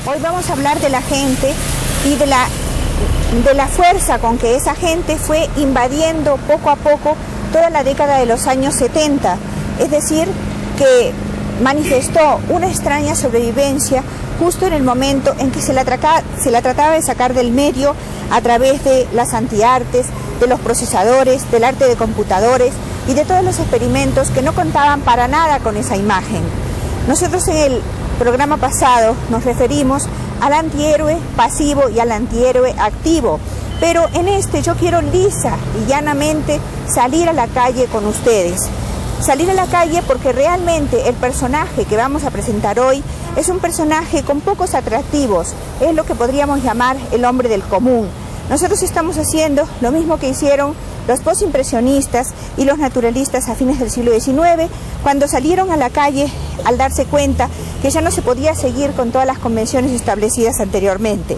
Hoy vamos a hablar de la gente y de la fuerza con que esa gente fue invadiendo poco a poco toda la década de los años 70. Es decir, que manifestó una extraña sobrevivencia justo en el momento en que se la trataba de sacar del medio a través de las antiartes, de los procesadores, del arte de computadores y de todos los experimentos que no contaban para nada con esa imagen. Nosotros en el programa pasado nos referimos al antihéroe pasivo y al antihéroe activo, pero en este yo quiero lisa y llanamente salir a la calle con ustedes. Salir a la calle porque realmente el personaje que vamos a presentar hoy es un personaje con pocos atractivos, es lo que podríamos llamar el hombre del común. Nosotros estamos haciendo lo mismo que hicieron los postimpresionistas y los naturalistas a fines del siglo XIX, cuando salieron a la calle al darse cuenta que ya no se podía seguir con todas las convenciones establecidas anteriormente.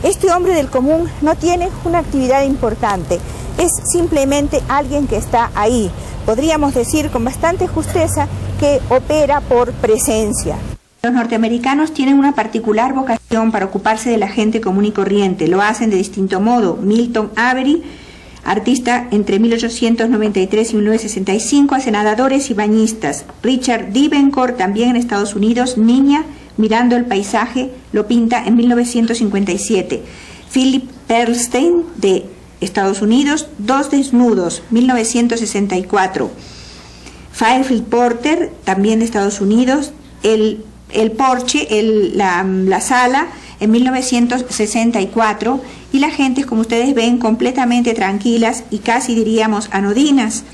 Este hombre del común no tiene una actividad importante, es simplemente alguien que está ahí. Podríamos decir con bastante justeza que opera por presencia. Los norteamericanos tienen una particular vocación para ocuparse de la gente común y corriente. Lo hacen de distinto modo. Milton Avery, artista entre 1893 y 1965, hace nadadores y bañistas. Richard Devenport, también en Estados Unidos, niña mirando el paisaje, lo pinta en 1957. Philip Perlstein, de Estados Unidos, Dos desnudos, 1964. Fairfield Porter, también de Estados Unidos, el porche, la sala, en 1964, y las gentes, como ustedes ven, completamente tranquilas y casi diríamos anodinas.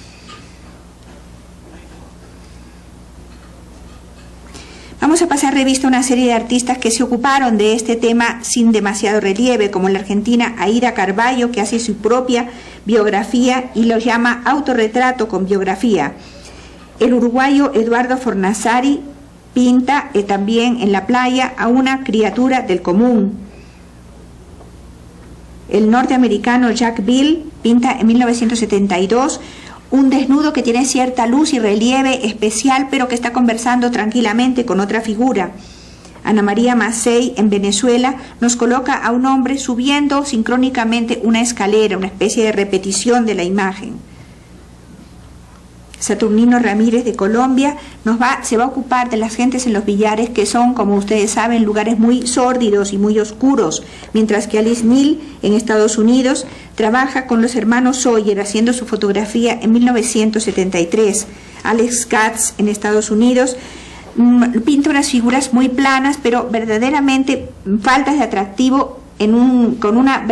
Vamos a pasar revista a una serie de artistas que se ocuparon de este tema sin demasiado relieve, como la argentina Aida Carballo, que hace su propia biografía y lo llama autorretrato con biografía. El uruguayo Eduardo Fornazzari pinta también en la playa a una criatura del común. El norteamericano Jack Bill pinta en 1972 un desnudo que tiene cierta luz y relieve especial, pero que está conversando tranquilamente con otra figura. Ana María Macei, en Venezuela, nos coloca a un hombre subiendo sincrónicamente una escalera, una especie de repetición de la imagen. Saturnino Ramírez, de Colombia, se va a ocupar de las gentes en los billares, que son, como ustedes saben, lugares muy sórdidos y muy oscuros, mientras que Alice Neal, en Estados Unidos, trabaja con los hermanos Sawyer haciendo su fotografía en 1973. Alex Katz, en Estados Unidos, pinta unas figuras muy planas, pero verdaderamente faltas de atractivo con una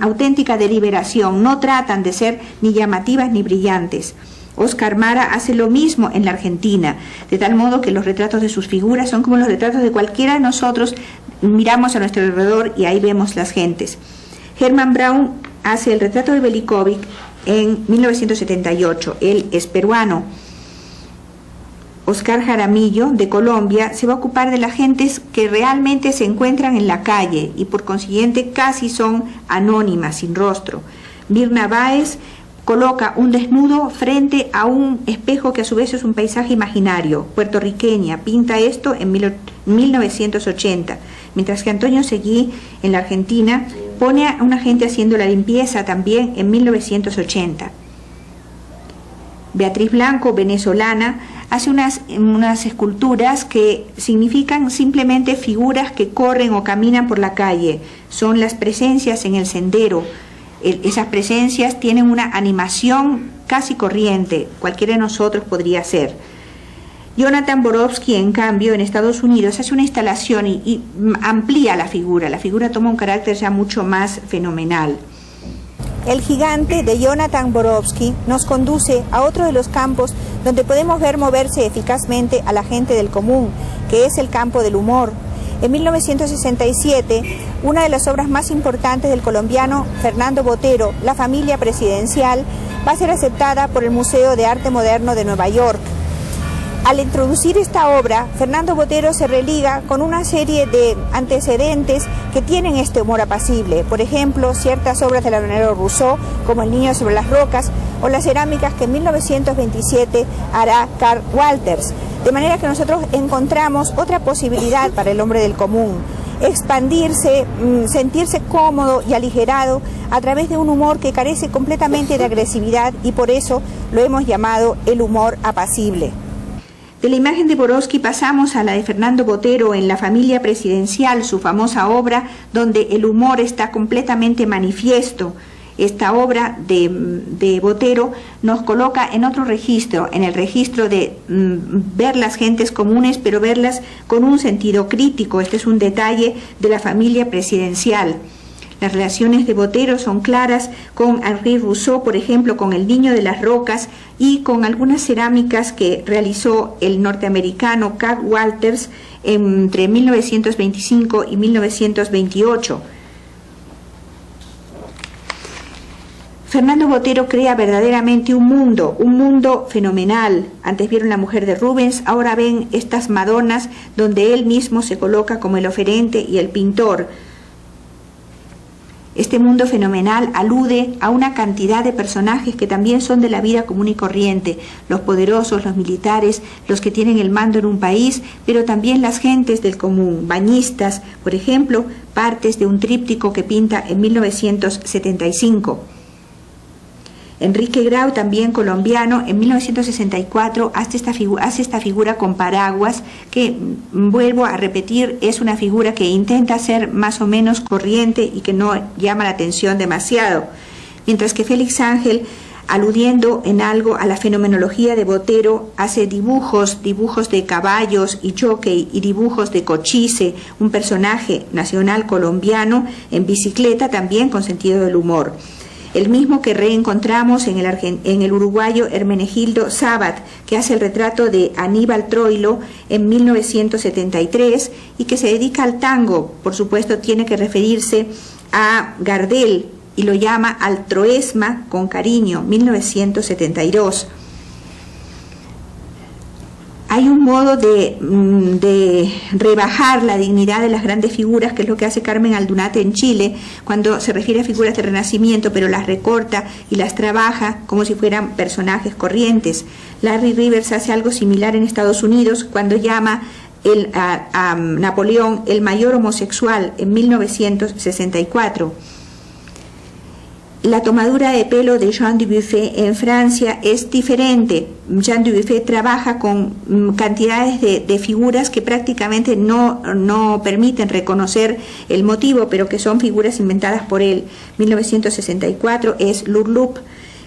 auténtica deliberación. No tratan de ser ni llamativas ni brillantes. Oscar Mara hace lo mismo en la Argentina, de tal modo que los retratos de sus figuras son como los retratos de cualquiera de nosotros. Miramos a nuestro alrededor y ahí vemos las gentes. Herman Braun hace el retrato de Belikovic en 1978, él es peruano. Oscar Jaramillo, de Colombia, se va a ocupar de las gentes que realmente se encuentran en la calle y por consiguiente casi son anónimas, sin rostro. Mirna Báez coloca un desnudo frente a un espejo que a su vez es un paisaje imaginario, puertorriqueña, pinta esto en 1980, mientras que Antonio Seguí, en la Argentina, pone a una gente haciendo la limpieza también en 1980. Beatriz Blanco, venezolana, hace unas esculturas que significan simplemente figuras que corren o caminan por la calle, son las presencias en el sendero. Esas presencias tienen una animación casi corriente, cualquiera de nosotros podría ser. Jonathan Borowski, en cambio, en Estados Unidos, hace una instalación y amplía la figura toma un carácter ya mucho más fenomenal. El gigante de Jonathan Borowski nos conduce a otro de los campos donde podemos ver moverse eficazmente a la gente del común, que es el campo del humor. En 1967, una de las obras más importantes del colombiano Fernando Botero, La familia presidencial, va a ser aceptada por el Museo de Arte Moderno de Nueva York. Al introducir esta obra, Fernando Botero se religa con una serie de antecedentes que tienen este humor apacible. Por ejemplo, ciertas obras del Leonardo Rousseau, como El niño sobre las rocas, o las cerámicas que en 1927 hará Karl Walters. De manera que nosotros encontramos otra posibilidad para el hombre del común. expandirse, sentirse cómodo y aligerado a través de un humor que carece completamente de agresividad, y por eso lo hemos llamado el humor apacible. De la imagen de Borowski pasamos a la de Fernando Botero en La familia presidencial, su famosa obra donde el humor está completamente manifiesto. Esta obra de Botero nos coloca en otro registro, en el registro de ver las gentes comunes, pero verlas con un sentido crítico. Este es un detalle de La familia presidencial. Las relaciones de Botero son claras con Henri Rousseau, por ejemplo, con El niño de las rocas, y con algunas cerámicas que realizó el norteamericano Carl Walters entre 1925 y 1928. Fernando Botero crea verdaderamente un mundo fenomenal. Antes vieron La mujer de Rubens, ahora ven estas Madonas donde él mismo se coloca como el oferente y el pintor. Este mundo fenomenal alude a una cantidad de personajes que también son de la vida común y corriente, los poderosos, los militares, los que tienen el mando en un país, pero también las gentes del común, bañistas, por ejemplo, partes de un tríptico que pinta en 1975. Enrique Grau, también colombiano, en 1964 hace esta figura con paraguas que, vuelvo a repetir, es una figura que intenta ser más o menos corriente y que no llama la atención demasiado. Mientras que Félix Ángel, aludiendo en algo a la fenomenología de Botero, hace dibujos de caballos y jockey y dibujos de Cochise, un personaje nacional colombiano en bicicleta, también con sentido del humor. El mismo que reencontramos en el uruguayo Hermenegildo Sabat, que hace el retrato de Aníbal Troilo en 1973 y que se dedica al tango. Por supuesto, tiene que referirse a Gardel y lo llama Al Troesma con cariño, 1972. Hay un modo de rebajar la dignidad de las grandes figuras, que es lo que hace Carmen Aldunate en Chile, cuando se refiere a figuras del Renacimiento, pero las recorta y las trabaja como si fueran personajes corrientes. Larry Rivers hace algo similar en Estados Unidos, cuando llama a Napoleón el mayor homosexual en 1964. La tomadura de pelo de Jean Dubuffet en Francia es diferente. Jean Dubuffet trabaja con cantidades de figuras que prácticamente no permiten reconocer el motivo, pero que son figuras inventadas por él. 1964 es Lurlup,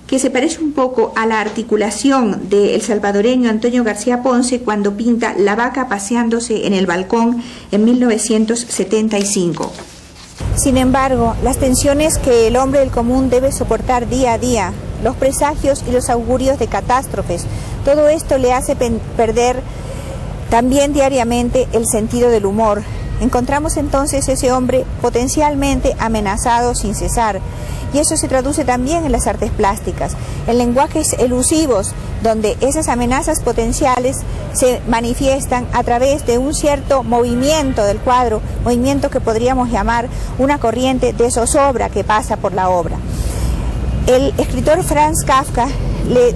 que se parece un poco a la articulación del salvadoreño Antonio García Ponce cuando pinta La vaca paseándose en el balcón en 1975. Sin embargo, las tensiones que el hombre del común debe soportar día a día, los presagios y los augurios de catástrofes, todo esto le hace perder también diariamente el sentido del humor. Encontramos entonces ese hombre potencialmente amenazado sin cesar, y eso se traduce también en las artes plásticas, en lenguajes elusivos, donde esas amenazas potenciales se manifiestan a través de un cierto movimiento del cuadro, movimiento que podríamos llamar una corriente de zozobra que pasa por la obra. El escritor Franz Kafka le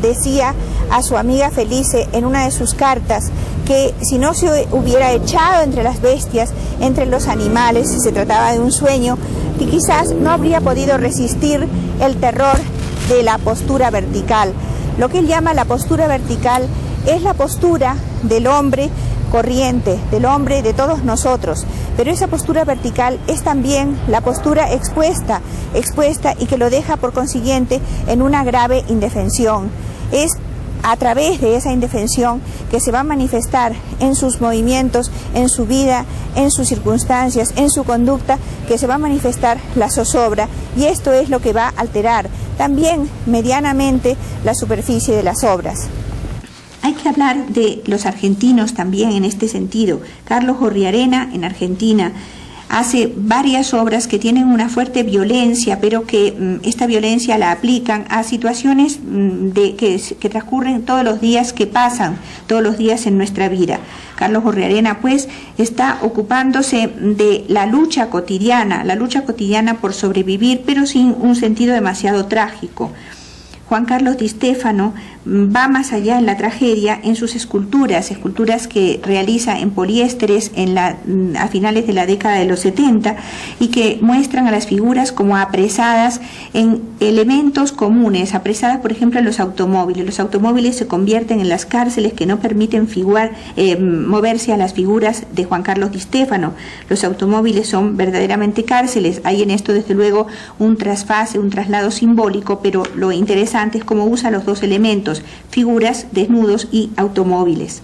decía a su amiga Felice en una de sus cartas que si no se hubiera echado entre las bestias, entre los animales, si se trataba de un sueño, que quizás no habría podido resistir el terror de la postura vertical. Lo que él llama la postura vertical es la postura del hombre corriente, del hombre de todos nosotros, pero esa postura vertical es también la postura expuesta y que lo deja por consiguiente en una grave indefensión. Es a través de esa indefensión que se va a manifestar en sus movimientos, en su vida, en sus circunstancias, en su conducta, que se va a manifestar la zozobra, y esto es lo que va a alterar también medianamente la superficie de las obras. Hay que hablar de los argentinos también en este sentido. Carlos Gorriarena en Argentina hace varias obras que tienen una fuerte violencia, pero que esta violencia la aplican a situaciones que transcurren todos los días, que pasan todos los días en nuestra vida. Carlos Gorriarena, pues, está ocupándose de la lucha cotidiana por sobrevivir, pero sin un sentido demasiado trágico. Juan Carlos Di Stefano va más allá en la tragedia en sus esculturas que realiza en poliésteres a finales de la década de los 70 y que muestran a las figuras como apresadas en elementos comunes, apresadas por ejemplo en los automóviles. Los automóviles se convierten en las cárceles que no permiten moverse a las figuras de Juan Carlos Di Stefano. Los automóviles son verdaderamente cárceles. Hay en esto desde luego un trasfase, un traslado simbólico, pero lo interesante es cómo usa los dos elementos, figuras, desnudos y automóviles.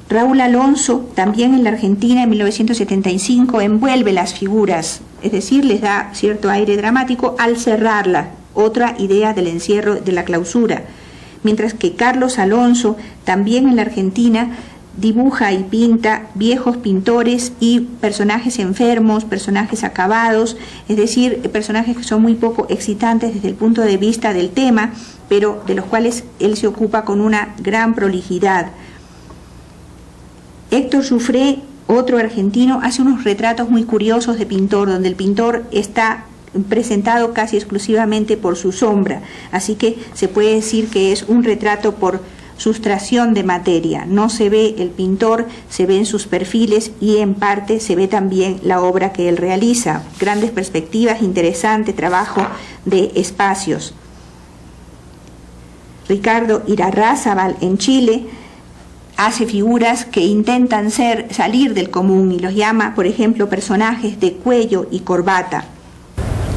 Raúl Alonso, también en la Argentina, en 1975, envuelve las figuras, es decir, les da cierto aire dramático al cerrarla, otra idea del encierro, de la clausura. Mientras que Carlos Alonso, también en la Argentina, dibuja y pinta viejos pintores y personajes enfermos, personajes acabados, es decir, personajes que son muy poco excitantes desde el punto de vista del tema, pero de los cuales él se ocupa con una gran prolijidad. Héctor Jouffret, otro argentino, hace unos retratos muy curiosos de pintor, donde el pintor está presentado casi exclusivamente por su sombra, así que se puede decir que es un retrato por sustracción de materia. No se ve el pintor, se ven sus perfiles y en parte se ve también la obra que él realiza. Grandes perspectivas, interesante trabajo de espacios. Ricardo Irarrázaval en Chile hace figuras que intentan salir del común y los llama, por ejemplo, personajes de cuello y corbata.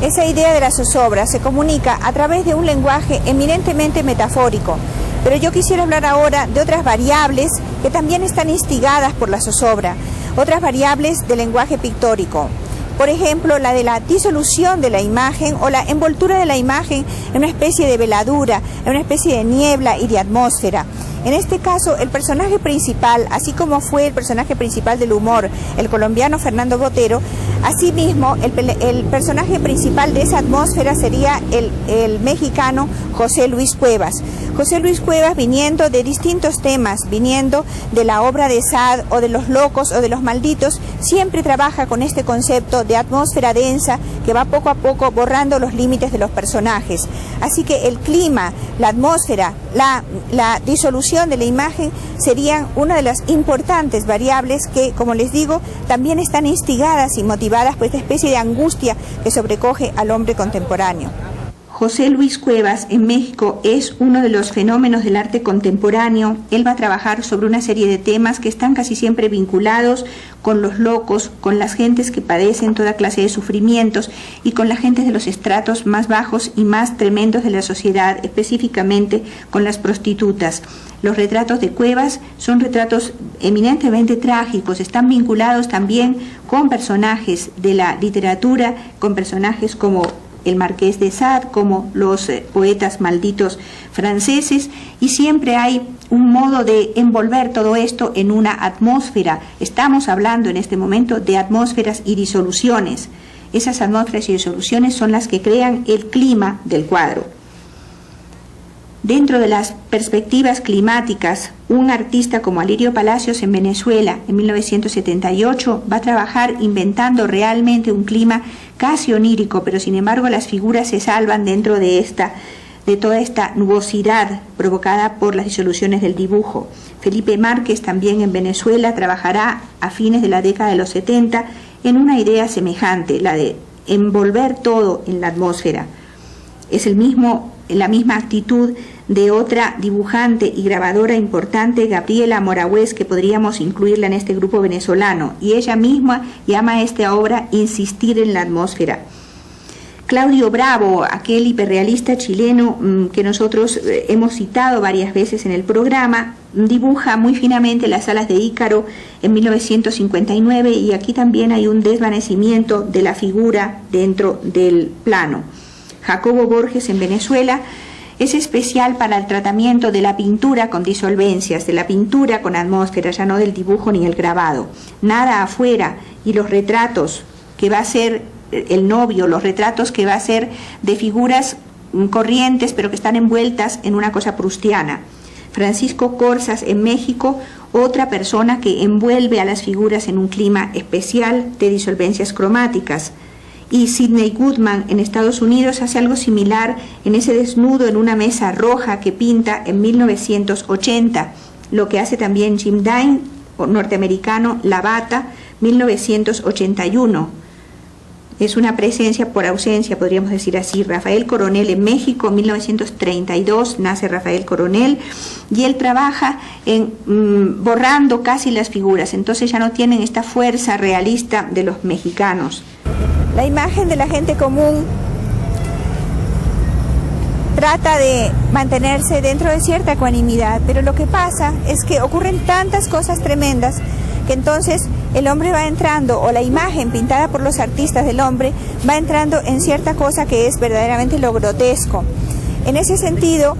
Esa idea de la zozobra se comunica a través de un lenguaje eminentemente metafórico. Pero yo quisiera hablar ahora de otras variables que también están instigadas por la zozobra, otras variables del lenguaje pictórico. Por ejemplo, la de la disolución de la imagen o la envoltura de la imagen en una especie de veladura, en una especie de niebla y de atmósfera. En este caso, el personaje principal, así como fue el personaje principal del humor, el colombiano Fernando Botero, asimismo el personaje principal de esa atmósfera sería el mexicano José Luis Cuevas. José Luis Cuevas, viniendo de distintos temas, viniendo de la obra de Sade o de los locos o de los malditos, siempre trabaja con este concepto de atmósfera densa que va poco a poco borrando los límites de los personajes. Así que el clima, la atmósfera, la disolución de la imagen serían una de las importantes variables que, como les digo, también están instigadas y motivadas por esta especie de angustia que sobrecoge al hombre contemporáneo. José Luis Cuevas en México es uno de los fenómenos del arte contemporáneo. Él va a trabajar sobre una serie de temas que están casi siempre vinculados con los locos, con las gentes que padecen toda clase de sufrimientos y con las gentes de los estratos más bajos y más tremendos de la sociedad, específicamente con las prostitutas. Los retratos de Cuevas son retratos eminentemente trágicos, están vinculados también con personajes de la literatura, con personajes como el Marqués de Sade, como los poetas malditos franceses, y siempre hay un modo de envolver todo esto en una atmósfera. Estamos hablando en este momento de atmósferas y disoluciones. Esas atmósferas y disoluciones son las que crean el clima del cuadro. Dentro de las perspectivas climáticas, un artista como Alirio Palacios en Venezuela, en 1978, va a trabajar inventando realmente un clima casi onírico, pero sin embargo las figuras se salvan dentro de toda esta nubosidad provocada por las disoluciones del dibujo. Felipe Márquez, también en Venezuela, trabajará a fines de la década de los 70 en una idea semejante, la de envolver todo en la atmósfera. Es la misma actitud de otra dibujante y grabadora importante, Gabriela Morawes, que podríamos incluirla en este grupo venezolano, y ella misma llama a esta obra Insistir en la atmósfera. Claudio Bravo, aquel hiperrealista chileno que nosotros hemos citado varias veces en el programa, dibuja muy finamente las alas de Ícaro en 1959, y aquí también hay un desvanecimiento de la figura dentro del plano. Jacobo Borges en Venezuela es especial para el tratamiento de la pintura con disolvencias, de la pintura con atmósfera, ya no del dibujo ni el grabado. Nada afuera, y los retratos que va a ser el novio, los retratos que va a ser de figuras corrientes pero que están envueltas en una cosa proustiana. Francisco Corsas en México, otra persona que envuelve a las figuras en un clima especial de disolvencias cromáticas. y Sidney Goodman en Estados Unidos hace algo similar en ese desnudo en una mesa roja que pinta en 1980, lo que hace también Jim Dine, norteamericano, La Bata, 1981. Es una presencia por ausencia, podríamos decir así. Rafael Coronel en México, 1932, nace Rafael Coronel, y él trabaja en borrando casi las figuras, entonces ya no tienen esta fuerza realista de los mexicanos. La imagen de la gente común trata de mantenerse dentro de cierta ecuanimidad, pero lo que pasa es que ocurren tantas cosas tremendas que entonces el hombre va entrando, o la imagen pintada por los artistas del hombre va entrando en cierta cosa que es verdaderamente lo grotesco. En ese sentido,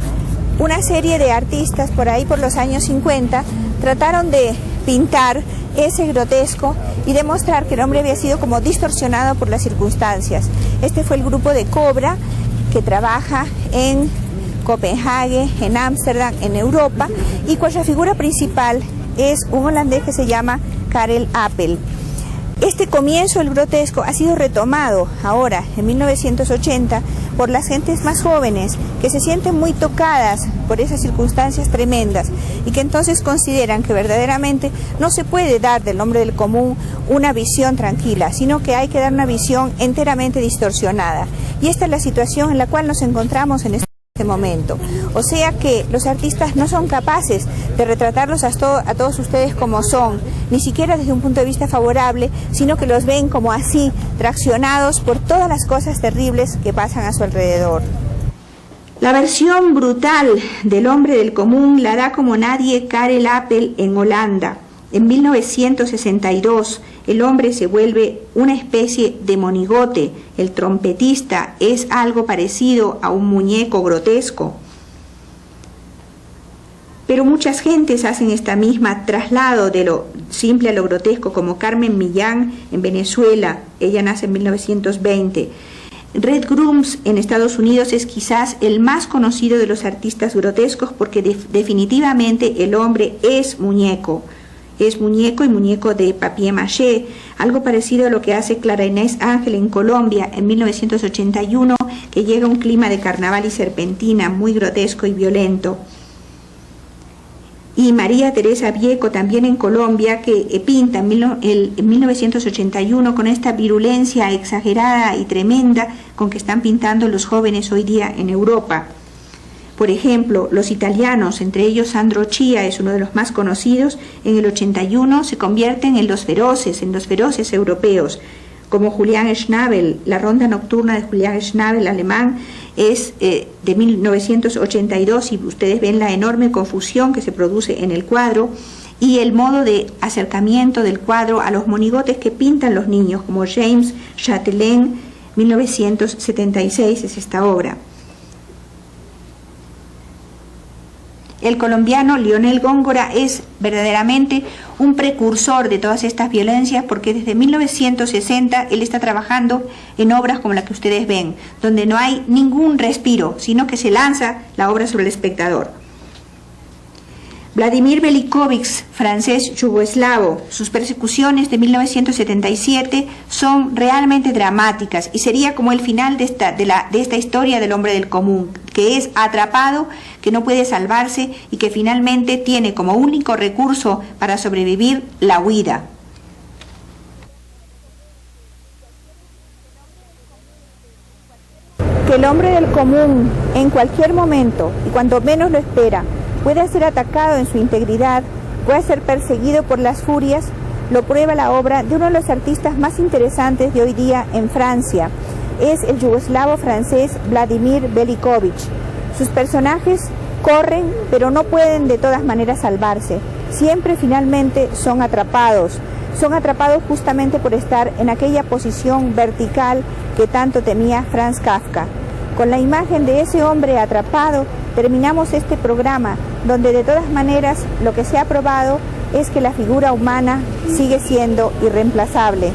una serie de artistas por ahí por los años 50 trataron de pintar ese grotesco y demostrar que el hombre había sido como distorsionado por las circunstancias. Este fue el grupo de Cobra, que trabaja en Copenhague, en Ámsterdam, en Europa, y cuya figura principal es un holandés que se llama Karel Appel. Este comienzo del grotesco ha sido retomado ahora, en 1980, por las gentes más jóvenes que se sienten muy tocadas por esas circunstancias tremendas y que entonces consideran que verdaderamente no se puede dar del hombre del común una visión tranquila, sino que hay que dar una visión enteramente distorsionada. Y esta es la situación en la cual nos encontramos en este momento. O sea que los artistas no son capaces de retratarlos a todos ustedes como son, ni siquiera desde un punto de vista favorable, sino que los ven como así, traccionados por todas las cosas terribles que pasan a su alrededor. La versión brutal del hombre del común la da como nadie Karel Appel en Holanda. En 1962 el hombre se vuelve una especie de monigote. El trompetista es algo parecido a un muñeco grotesco. Pero muchas gentes hacen esta misma traslado de lo simple a lo grotesco, como Carmen Millán en Venezuela. Ella nace en 1920. Red Grooms en Estados Unidos es quizás el más conocido de los artistas grotescos porque definitivamente el hombre es muñeco. Es muñeco y muñeco de papier-mâché, algo parecido a lo que hace Clara Inés Ángel en Colombia en 1981, que llega un clima de carnaval y serpentina muy grotesco y violento. Y María Teresa Vieco también en Colombia, que pinta en 1981 con esta virulencia exagerada y tremenda con que están pintando los jóvenes hoy día en Europa. Por ejemplo, los italianos, entre ellos Sandro Chia es uno de los más conocidos, en el 81 se convierten en los feroces europeos, como Julian Schnabel. La ronda nocturna de Julian Schnabel, alemán, es de 1982 y ustedes ven la enorme confusión que se produce en el cuadro y el modo de acercamiento del cuadro a los monigotes que pintan los niños, como James Chatelain, 1976 es esta obra. El colombiano Lionel Góngora es verdaderamente un precursor de todas estas violencias porque desde 1960 él está trabajando en obras como la que ustedes ven, donde no hay ningún respiro, sino que se lanza la obra sobre el espectador. Vladimir Velikovich, francés yugoslavo, sus persecuciones de 1977 son realmente dramáticas y sería como el final de esta historia del hombre del común, que es atrapado, que no puede salvarse y que finalmente tiene como único recurso para sobrevivir la huida. Que el hombre del común en cualquier momento y cuando menos lo espera puede ser atacado en su integridad, puede ser perseguido por las furias, lo prueba la obra de uno de los artistas más interesantes de hoy día en Francia. Es el yugoslavo francés Vladimir Velikovich. Sus personajes corren, pero no pueden de todas maneras salvarse. Siempre finalmente son atrapados justamente por estar en aquella posición vertical que tanto temía Franz Kafka. Con la imagen de ese hombre atrapado terminamos este programa, donde de todas maneras lo que se ha probado es que la figura humana sigue siendo irreemplazable.